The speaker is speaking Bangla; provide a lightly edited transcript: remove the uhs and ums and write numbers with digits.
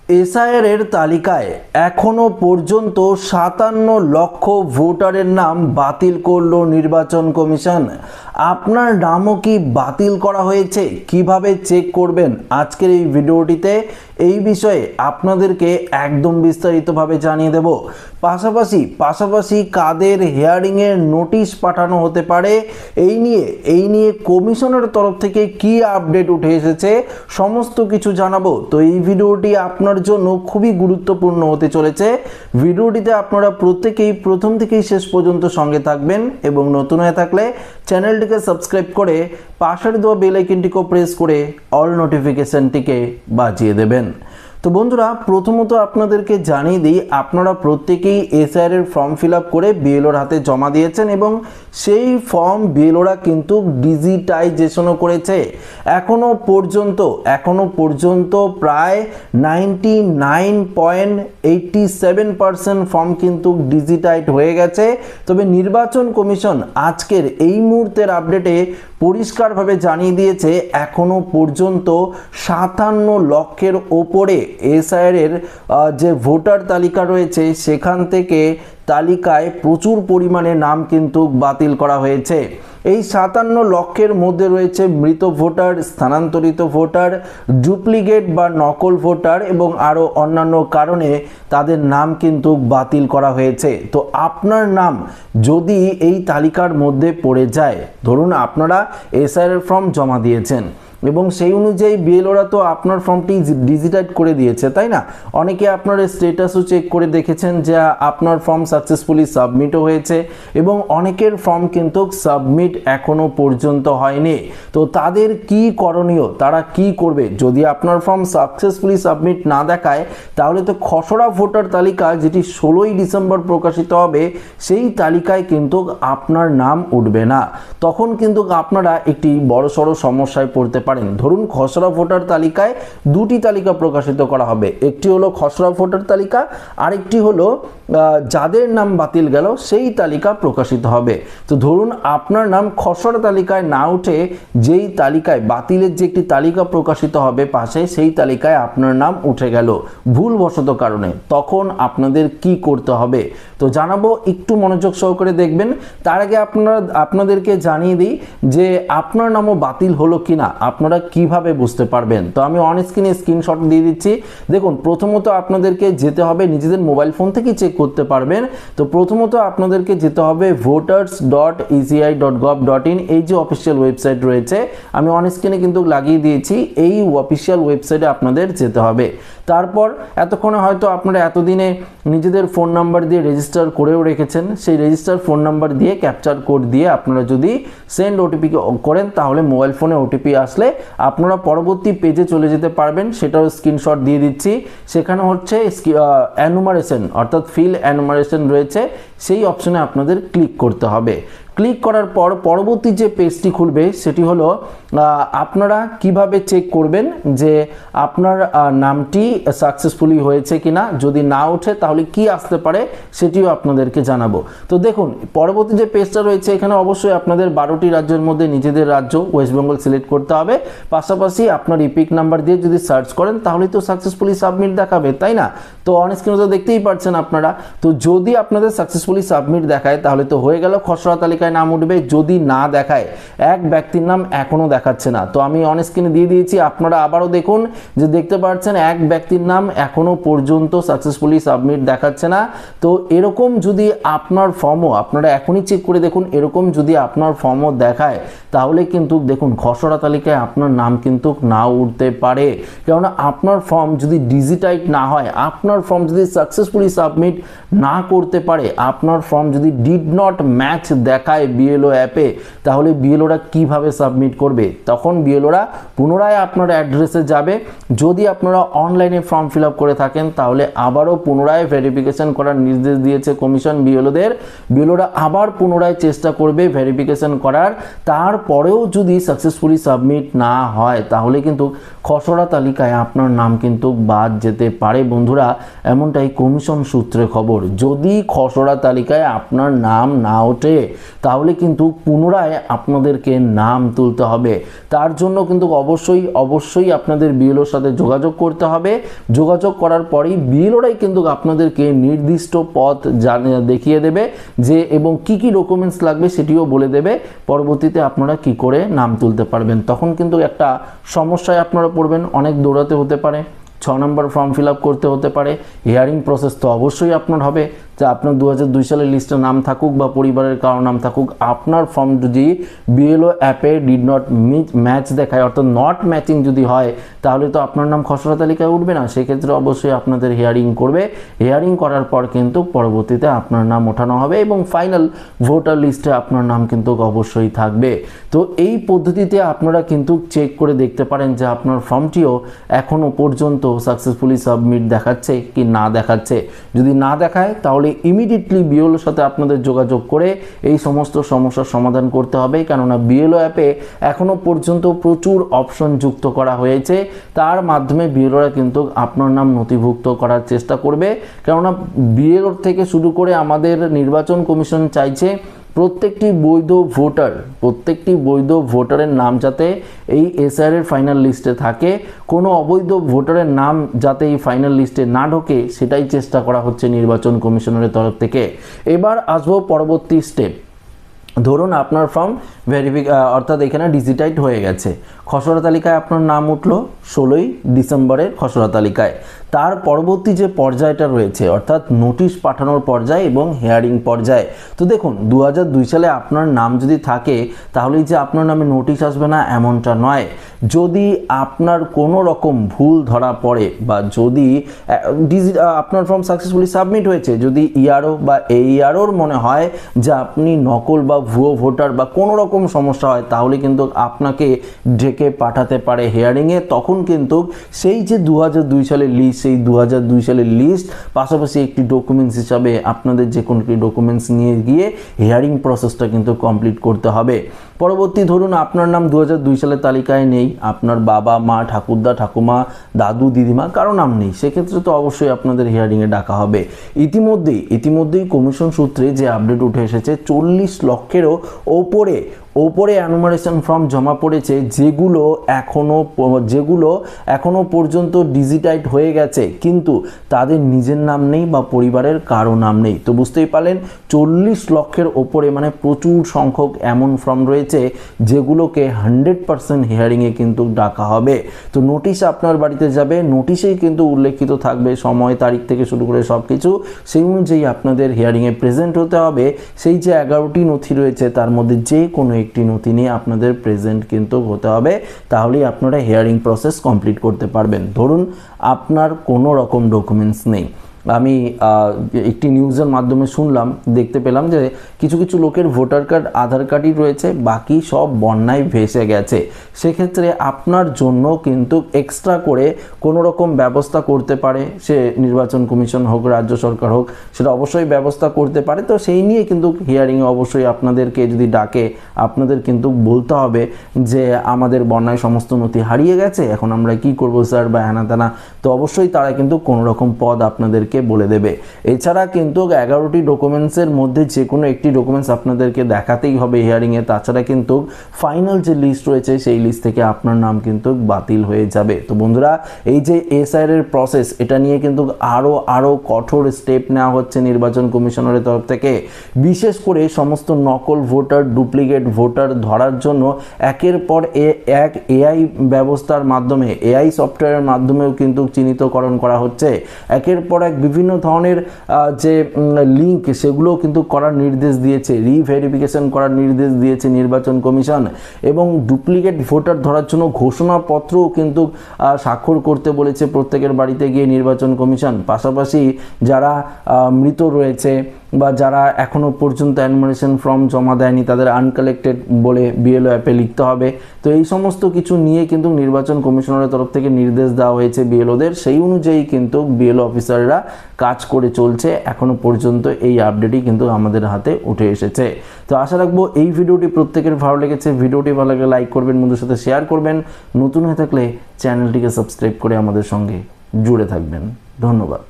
এসআইআর এর তালিকায় এখনো পর্যন্ত 57 লক্ষ ভোটারের নাম বাতিল করলো নির্বাচন কমিশন। আপনার নামও কি বাতিল করা হয়েছে, কিভাবে চেক করবেন আজকের এই ভিডিওটিতে এই বিষয়ে আপনাদেরকে একদম বিস্তারিতভাবে জানিয়ে দেব। পাশাপাশি কাদের হিয়ারিংয়ের নোটিশ পাঠানো হতে পারে এই নিয়ে কমিশনের তরফ থেকে কি আপডেট উঠে এসেছে সমস্ত কিছু জানাবো। তো এই ভিডিওটি আপনার জন্য খুবই গুরুত্বপূর্ণ হতে চলেছে। ভিডিওটিতে আপনারা প্রত্যেকেই প্রথম থেকেই শেষ পর্যন্ত সঙ্গে থাকবেন এবং নতুন হয়ে থাকলে চ্যানেলটিকে সাবস্ক্রাইব করে পাশের দেওয়া বেল আইকনটিকে প্রেস করে অল নোটিফিকেশনটিকে বাজিয়ে দেবেন। তো বন্ধুরা, প্রথমত আপনাদেরকে জানিয়ে দিই, আপনারা প্রত্যেকেই এসআইআর এর ফর্ম ফিল আপ করে বিএলওর হাতে জমা দিয়েছেন এবং সেই ফর্ম বিএলওরা কিন্তু ডিজিটাইজেশনও করেছে। এখনো পর্যন্ত প্রায় 99.87% ফর্ম কিন্তু ডিজিটাইজ হয়ে গেছে। তবে নির্বাচন কমিশন আজকের এই মুহূর্তের আপডেটে পরিষ্কারভাবে জানিয়ে দিয়েছে এখনো পর্যন্ত 57 লক্ষের ওপরে এসআইআর এর যে ভোটার তালিকা রয়েছে সেখান থেকে তালিকায় প্রচুর পরিমাণে নাম কিন্তু বাতিল করা হয়েছে। এই 57 লক্ষের মধ্যে রয়েছে মৃত ভোটার, স্থানান্তরিত ভোটার, ডুপ্লিকেট বা নকল ভোটার এবং আরও অন্যান্য কারণে তাদের নাম কিন্তু বাতিল করা হয়েছে। তো আপনার নাম যদি এই তালিকার মধ্যে পড়ে যায়, ধরুন আপনারা এসআইআর ফর্ম জমা দিয়েছেন এবং সেই অনুযায়ী বিএলওরা তো আপনার ফর্মটি ডিজিটাইজ করে দিয়েছে, তাই না? অনেকে আপনার স্ট্যাটাসও চেক করে দেখেছেন যে আপনার ফর্ম সাকসেসফুলি সাবমিটও হয়েছে এবং অনেকের ফর্ম কিন্তু সাবমিট এখনো পর্যন্ত হয়নি। তো তাদের কি করণীয়, তারা কি করবে? যদি আপনার ফর্ম সাকসেসফুলি সাবমিট না দেখায় তাহলে তো খসড়া ভোটার তালিকা যেটি 16ই ডিসেম্বর প্রকাশিত হবে সেই তালিকায় কিন্তু আপনার নাম উঠবে না। তখন কিন্তু আপনারা একটি বড়সড় সমস্যায় পড়তে পারেন। ধরুন খসড়া ভোটার তালিকায় দুটি তালিকা প্রকাশিত করা হবে, একটি হলো খসড়া ভোটার তালিকা, আরেকটি হলো যাদের নাম বাতিল গেল সেই তালিকা প্রকাশিত হবে। তো ধরুন আপনার নাম খসড়া তালিকায় না উঠে যেই তালিকায় বাতিলের যে একটি তালিকা প্রকাশিত হবে পাশে, সেই তালিকায় আপনার নাম উঠে গেল ভুলবশত কারণে, তখন আপনাদের কি করতে হবে তো জানাবো, একটু মনোযোগ সহকারে দেখবেন। তার আগে আপনাদেরকে জানিয়ে দিই যে আপনার নামও বাতিল হলো কিনা আপনারা কিভাবে বুঝতে পারবেন। তো আমি অন স্ক্রিনে স্ক্রিনশট দিয়ে দিচ্ছি। দেখুন, প্রথমত আপনাদেরকে যেতে হবে, নিজেদের মোবাইল ফোন থেকেই চেক করতে পারবেন। তো প্রথমত আপনাদেরকে যেতে হবে voters.eci.gov.in, এই যে অফিসিয়াল ওয়েবসাইট রয়েছে আমি অন স্ক্রিনে কিন্তু লাগিয়ে দিয়েছি, এই অফিসিয়াল ওয়েবসাইটে আপনাদের যেতে হবে। তারপর এতক্ষণে হয়তো আপনারা এতদিনে নিজেদের ফোন নাম্বার দিয়ে রেজিস্টার করেও রেখেছেন, সেই রেজিস্টার ফোন নাম্বার দিয়ে ক্যাপচার কোড দিয়ে আপনারা যদি সেন্ড ওটিপি করেন তাহলে মোবাইল ফোনে ওটিপি আসলে আপনারা পরবর্তী পেজে চলে যেতে পারবেন। সেটাও স্ক্রিনশট দিয়ে দিচ্ছি। সেখানে হচ্ছে এনুমারেশন অর্থাৎ ফিল এনুমারেশন রয়েছে, সেই অপশনে আপনাদের ক্লিক করতে হবে। ক্লিক করার পর পরবর্তী যে পেজটি খুলবে সেটি হলো আপনারা কিভাবে চেক করবেন যে আপনার নামটি সাকসেসফুলি হয়েছে কিনা। যদি না ওঠে তাহলে কি আসতে পারে সেটিও আপনাদেরকে জানাবো। তো দেখুন, পরবর্তী যে পেজটা রয়েছে এখানে অবশ্যই আপনাদের 12টি রাজ্যের মধ্যে নিজেদের রাজ্য ওয়েস্ট বেঙ্গল সিলেক্ট করতে হবে। পাশাপাশি আপনার ইপিক নাম্বার দিয়ে যদি সার্চ করেন তাহলে তো সাকসেসফুলি সাবমিট দেখাবে, তাই না? তো অন স্ক্রিনে তো দেখতেই পাচ্ছেন আপনারা। তো যদি আপনাদের সাকসেসফুলি সাবমিট দেখায় তাহলে তো হয়ে গেল, খসড়া তালিকায় নাম উঠবে। যদি না দেখায়, এক ব্যক্তির নাম এখনো দেখাচ্ছে না, তো আমি অন স্ক্রিনে দিয়ে দিয়েছি, আপনারা আবারও দেখুন যে দেখতে পাচ্ছেন এক ব্যক্তির নাম এখনো পর্যন্ত সাকসেসফুলি সাবমিট দেখাচ্ছে না। তো এরকম যদি আপনার ফর্মও, আপনারা এখনই চেক করে দেখুন, এরকম যদি আপনার ফর্মও দেখায় তাহলে কিন্তু দেখুন খসড়া তালিকায় আপনার নাম কিন্তু নাও উঠতে পারে। কেননা আপনার ফর্ম যদি ডিজিটাইজ না হয়, আপনার ফর্ম যদি সাকসেসফুলি সাবমিট না করতে পারে, আপনার ফর্ম যদি ডিড নট ম্যাচ দেখায় বিএলও অ্যাপে, তাহলে বিএলওরা কিভাবে সাবমিট করবে? তখন বিএলওরা পুনরায় আপনার অ্যাড্রেসে যাবে। যদি আপনারা অনলাইনে ফর্ম ফিল আপ করে থাকেন তাহলে আবারও পুনরায় ভেরিফিকেশন করার নির্দেশ দিয়েছে কমিশন বিএলওদের। বিএলওরা আবার পুনরায় চেষ্টা করবে ভেরিফিকেশন করার, তারপরেও যদি সাকসেসফুলি সাবমিট না হয় তাহলে কিন্তু খসড়া তালিকায় আপনার নাম কিন্তু বাদ যেতে পারে। বন্ধুরা, এমনটাই কমিশন সূত্রে খবর। যদি খসড়া তালিকায় আপনার নাম না ওঠে তাহলে কিন্তু পুনরায় আপনাদেরকে নাম তুলতে হবে। তার জন্য কিন্তু অবশ্যই আপনাদের বিএলওর সাথে যোগাযোগ করতে হবে। যোগাযোগ করার পরেই বিএলওরাই কিন্তু আপনাদেরকে নির্দিষ্ট পথ দেখিয়ে দেবে যে এবং কি কি ডকুমেন্টস লাগবে সেটিও বলে দেবে। পরবর্তীতে আপনারা কি করে নাম তুলতে পারবেন। তখন কিন্তু একটা সমস্যায় আপনারা পড়বেন, অনেক দৌড়াতে হতে পারে, 6 নম্বর ফর্ম ফিল আপ করতে হতে পারে। হিয়ারিং প্রসেস তো অবশ্যই আপনার হবে, যে আপনার 2002 সালের লিস্টে নাম থাকুক বা পরিবারের কারো নাম থাকুক, আপনার ফর্ম যদি বিএলও অ্যাপে ডিড নট ম্যাচ দেখায়, অর্থাৎ নট ম্যাচিং যদি হয়, তাহলে তো আপনার নাম খসড়া তালিকায় উঠবে না। সেক্ষেত্রে অবশ্যই আপনাদের হিয়ারিং করবে। হিয়ারিং করার পর কিন্তু পরবর্তীতে আপনার নাম ওঠানো হবে এবং ফাইনাল ভোটার লিস্টে আপনার নাম কিন্তু অবশ্যই থাকবে। তো এই পদ্ধতিতে আপনারা কিন্তু চেক করে দেখতে পারেন যে আপনার ফর্মটিও এখনও পর্যন্ত সাকসেসফুলি সাবমিট দেখাচ্ছে কি না দেখাচ্ছে। যদি না দেখায় তাহলে ইমিডিয়েটলি বিএলওর সাথে আপনাদের যোগাযোগ করে এই সমস্ত সমস্যার সমাধান করতে হবে। কেননা বিএলও অ্যাপে এখনও পর্যন্ত প্রচুর অপশন যুক্ত করা হয়েছে, তার মাধ্যমে বিএলওরা কিন্তু আপনার নাম নথিভুক্ত করার চেষ্টা করবে। কেননা বিএলওর থেকে শুরু করে আমাদের নির্বাচন কমিশন চাইছে প্রত্যেকটি বৈধ ভোটারের নাম যাতে এই এসআইআর এর ফাইনাল লিস্টে থাকে, কোনো অবৈধ ভোটারের নাম যাতে এই ফাইনাল লিস্টে না ঢোকে, সেটাই চেষ্টা করা হচ্ছে নির্বাচন কমিশনের তরফ থেকে। এবার আসবো পরবর্তী স্টেপ। ধরুন আপনার ফর্ম অর্থাৎ এখানে ডিজিটাইড হয়ে গেছে, খসড়া তালিকায় আপনার নাম উঠলো 16ই ডিসেম্বরের খসড়া তালিকায়। তার পরবর্তী যে পর্যায়টা রয়েছে অর্থাৎ নোটিশ পাঠানোর পর্যায় এবং হিয়ারিং পর্যায়। তো দেখুন 2002 সালে আপনার নাম যদি থাকে তাহলেই যে আপনার নামে নোটিশ আসবে না এমনটা নয়। যদি আপনার কোনো রকম ভুল ধরা পড়ে বা যদি আপনার ফর্ম সাকসেসফুলি সাবমিট হয়েছে, যদি ইআরও বা এইআরওর মনে হয় যে আপনি নকল বা ভুয়ো ভোটার বা কোনো রকম সমস্যা হয়, তাহলে কিন্তু আপনাকে ডেকে পাঠাতে পারে হিয়ারিংয়ে। তখন কিন্তু সেই যে 2002 সালের লিস্ট, সেই 2002 সালের লিস্ট পাশাপাশি একটি ডকুমেন্টস হিসাবে আপনাদের যে কোনো একটি ডকুমেন্টস নিয়ে গিয়ে হিয়ারিং প্রসেসটা কিন্তু কমপ্লিট করতে হবে। পরবর্তী ধরুন আপনার নাম 2002 সালের তালিকায় নেই, আপনার বাবা মা ঠাকুরদা ঠাকুমা দাদু দিদিমা কারো নাম নেই, সেক্ষেত্রে তো অবশ্যই আপনাদের হিয়ারিংয়ে ডাকা হবে। ইতিমধ্যেই কমিশন সূত্রে যে আপডেট উঠে এসেছে 40 লক্ষেরও ওপরে অ্যানুমারেশন ফর্ম জমা পড়েছে, যেগুলো এখনো পর্যন্ত ডিজিটাইড হয়ে গেছে কিন্তু তাদের নিজের নাম নেই বা পরিবারের কারো নাম নেই। তো বুঝতেই পারলেন 40 লক্ষের ওপরে মানে প্রচুর সংখ্যক এমন ফর্ম রয়েছে যেগুলোকে 100% হিয়ারিংয়ে কিন্তু ডাকা হবে। তো নোটিশ আপনার বাড়িতে যাবে, নোটিশেই কিন্তু উল্লেখিত থাকবে সময় তারিখ থেকে শুরু করে সব কিছু। সেই অনুযায়ী আপনাদের হিয়ারিংয়ে প্রেজেন্ট হতে হবে। সেই যে 11টি নথি রয়েছে তার মধ্যে যে কোনো একটি নথি নিয়ে আপনাদের প্রেজেন্ট কিন্তু হতে হবে, তাহলেই আপনারা হিয়ারিং প্রসেস কমপ্লিট করতে পারবেন। ধরুন আপনার কোনো রকম ডকুমেন্টস নেই, আমি একটি নিউজের মাধ্যমে দেখতে পেলাম যে কিছু লোকের ভোটার কার্ড আধার কার্ডই রয়েছে, বাকি সব বন্যায় ভেসে গেছে। সেক্ষেত্রে আপনার জন্য কিন্তু এক্সট্রা করে কোনো রকম ব্যবস্থা করতে পারে, সে নির্বাচন কমিশন হোক রাজ্য সরকার হোক, সেটা অবশ্যই ব্যবস্থা করতে পারে। তো সেই নিয়ে কিন্তু হিয়ারিংয়ে অবশ্যই আপনাদেরকে যদি ডাকে আপনাদের কিন্তু বলতে হবে যে আমাদের বন্যায় সমস্ত নথি হারিয়ে গেছে, এখন আমরা কি করব স্যার বা হ্যানা তেনা। তো অবশ্যই তারা কিন্তু কোনো রকম পদ আপনাদেরকে বলে দেবে। এছাড়া কিন্তু 11টি ডকুমেন্টসের মধ্যে যে কোনো একটি ডকুমেন্টস আপনাদেরকে দেখাতেই হবে হিয়ারিংয়ে। তাছাড়া কিন্তু ফাইনাল যে লিস্ট রয়েছে সেই লিস্ট থেকে আপনার নাম কিন্তু বাতিল হয়ে যাবে। তো বন্ধুরা, এই যে এসআইআর এর প্রসেস, এটা নিয়ে কিন্তু আরো কঠোর স্টেপ নেওয়া হচ্ছে নির্বাচন কমিশনের তরফ থেকে। বিশেষ করে সমস্ত নকল ভোটার, ডুপ্লিকেট ভোটার ধরার জন্য একের পর এক এআই ব্যবস্থার মাধ্যমে, এআই সফটওয়্যারের মাধ্যমেও কিন্তু চিহ্নিতকরণ করা হচ্ছে। একের পর এক বিভিন্ন ধরনের যে লিঙ্ক সেগুলো কিন্তু করার নির্দেশ দিয়েছে, রিভেরিফিকেশন করার নির্দেশ দিয়েছে নির্বাচন কমিশন। এবং ডুপ্লিকেট ভোটার ধরার জন্য ঘোষণাপত্রও কিন্তু স্বাক্ষর করতে বলেছে প্রত্যেকের বাড়িতে গিয়ে নির্বাচন কমিশন। পাশাপাশি যারা মৃত রয়েছে বা যারা এখনো পর্যন্ত অ্যানুমারেশন ফর্ম জমা দেয়নি তাদের আনকালেক্টেড বলে বিএলও অ্যাপে লিখতে হবে। তো এই সমস্ত কিছু নিয়ে কিন্তু নির্বাচন কমিশনের তরফ থেকে নির্দেশ দেওয়া হয়েছে বিএলওদের। সেই অনুযায়ী কিন্তু বিএলও অফিসাররা কাজ করে চলছে। এখনো পর্যন্ত এই আপডেটই কিন্তু আমাদের হাতে উঠে এসেছে। তো আশা রাখবো এই ভিডিওটি প্রত্যেকের ভালো লেগেছে। ভিডিওটি ভালো লাগলে লাইক করবেন, বন্ধুদের সাথে শেয়ার করবেন। নতুন হয়ে থাকলে চ্যানেলটিকে সাবস্ক্রাইব করে আমাদের সঙ্গে জুড়ে থাকবেন। ধন্যবাদ।